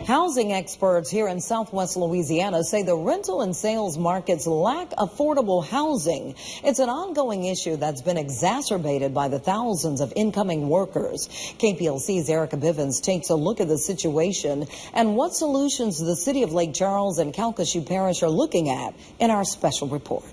Housing experts here in Southwest Louisiana say the rental and sales markets lack affordable housing. It's an ongoing issue that's been exacerbated by the thousands of incoming workers. KPLC's Erica Bivens takes a look at the situation and what solutions the city of Lake Charles and Calcasieu Parish are looking at in our special report.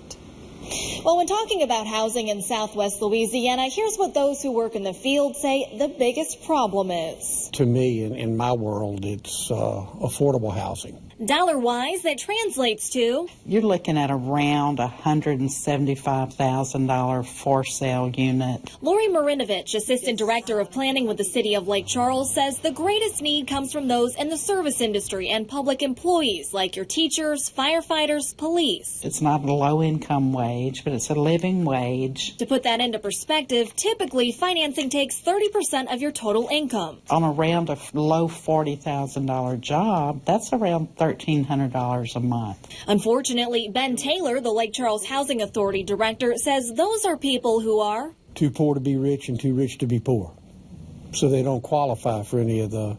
Well, when talking about housing in Southwest Louisiana, here's what those who work in the field say the biggest problem is. To me, in my world, it's affordable housing. Dollar-wise, that translates to... You're looking at around $175,000 for sale unit. Lori Marinovich, Assistant Director of Planning with the City of Lake Charles, says the greatest need comes from those in the service industry and public employees like your teachers, firefighters, police. It's not a low-income wage, but it's a living wage. To put that into perspective, typically financing takes 30% of your total income. On around a low $40,000 job, that's around $1,300 a month. Unfortunately, Ben Taylor, the Lake Charles Housing Authority Director, says those are people who are too poor to be rich and too rich to be poor. So they don't qualify for any of the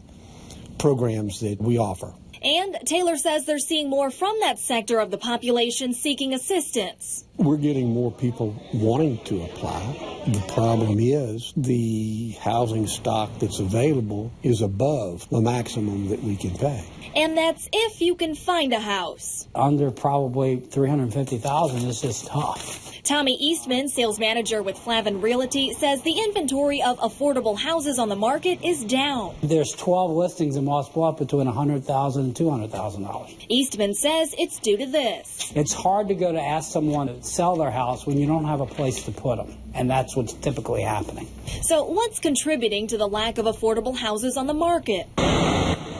programs that we offer. And Taylor says they're seeing more from that sector of the population seeking assistance. We're getting more people wanting to apply. The problem is the housing stock that's available is above the maximum that we can pay. And that's if you can find a house. Under probably $350,000 is just tough. Tommy Eastman, sales manager with Flavin Realty, says the inventory of affordable houses on the market is down. There's 12 listings in Moss Bluff between $100,000 and $200,000. Eastman says it's due to this. It's hard to go to ask someone to sell their house when you don't have a place to put them, and that's what's typically happening. So what's contributing to the lack of affordable houses on the market?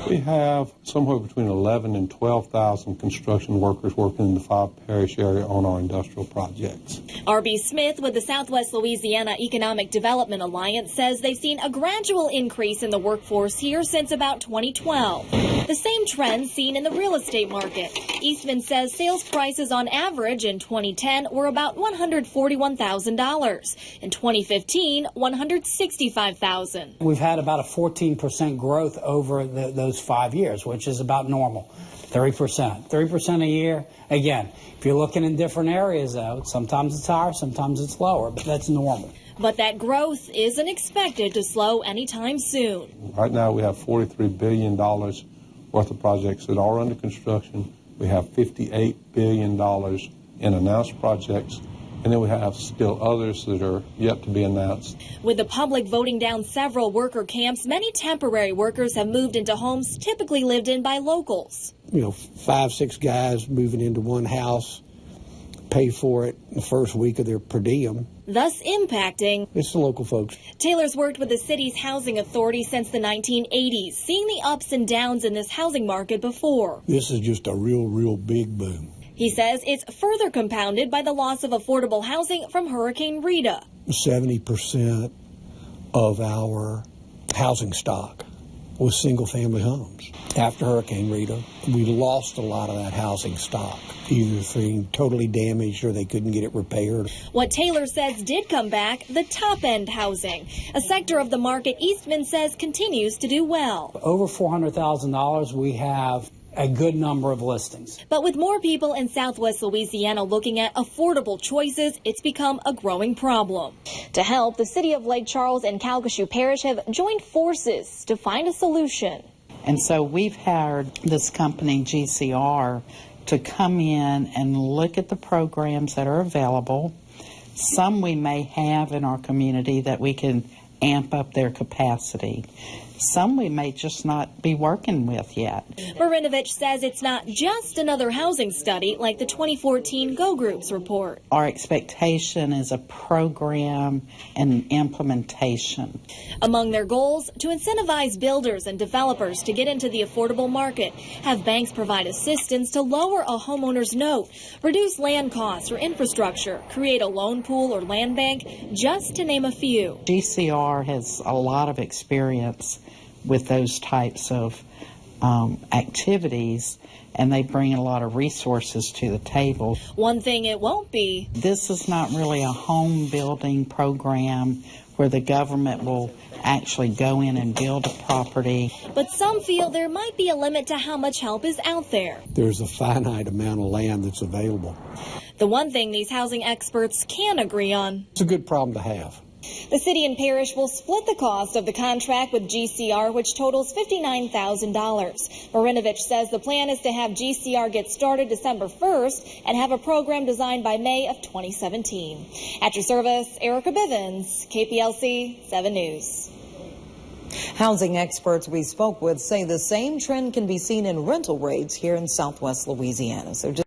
We have somewhere between 11 and 12,000 construction workers working in the 5-parish area on our industrial projects. R.B. Smith with the Southwest Louisiana Economic Development Alliance says they've seen a gradual increase in the workforce here since about 2012. The same trend seen in the real estate market. Eastman says sales prices on average in 2010 were about $141,000. In 2015, $165,000. We've had about a 14% growth over those 5 years, which is about normal. 30% a year. Again, if you're looking in different areas, though, sometimes it's higher, sometimes it's lower, but that's normal. But that growth isn't expected to slow anytime soon. Right now we have $43 billion worth of projects that are under construction. We have $58 billion in announced projects. And then we have still others that are yet to be announced. With the public voting down several worker camps, many temporary workers have moved into homes typically lived in by locals. 5, 6 guys moving into one house, pay for it the first week of their per diem. Thus impacting. It's the local folks. Taylor's worked with the city's housing authority since the 1980s, seeing the ups and downs in this housing market before. This is just a real big boom. He says it's further compounded by the loss of affordable housing from Hurricane Rita. 70% of our housing stock was single-family homes. After Hurricane Rita, we lost a lot of that housing stock, either being totally damaged or they couldn't get it repaired. What Taylor says did come back, the top-end housing, a sector of the market Eastman says continues to do well. Over $400,000, we have a good number of listings. But with more people in Southwest Louisiana looking at affordable choices, it's become a growing problem. To help, the city of Lake Charles and Calcasieu Parish have joined forces to find a solution. And so we've hired this company, GCR, to come in and look at the programs that are available. Some we may have in our community that we can amp up their capacity. Some we may just not be working with yet. Marinovich says it's not just another housing study like the 2014 Go Groups report. Our expectation is a program and implementation. Among their goals, to incentivize builders and developers to get into the affordable market, have banks provide assistance to lower a homeowner's note, reduce land costs or infrastructure, create a loan pool or land bank, just to name a few. GCR has a lot of experience with those types of activities, and they bring a lot of resources to the table. One thing it won't be. This is not really a home building program where the government will actually go in and build a property. But some feel there might be a limit to how much help is out there. There's a finite amount of land that's available. The one thing these housing experts can agree on. It's a good problem to have. The city and parish will split the cost of the contract with GCR, which totals $59,000. Marinovich says the plan is to have GCR get started December 1st and have a program designed by May of 2017. At your service, Erica Bivens, KPLC 7 News. Housing experts we spoke with say the same trend can be seen in rental rates here in Southwest Louisiana. So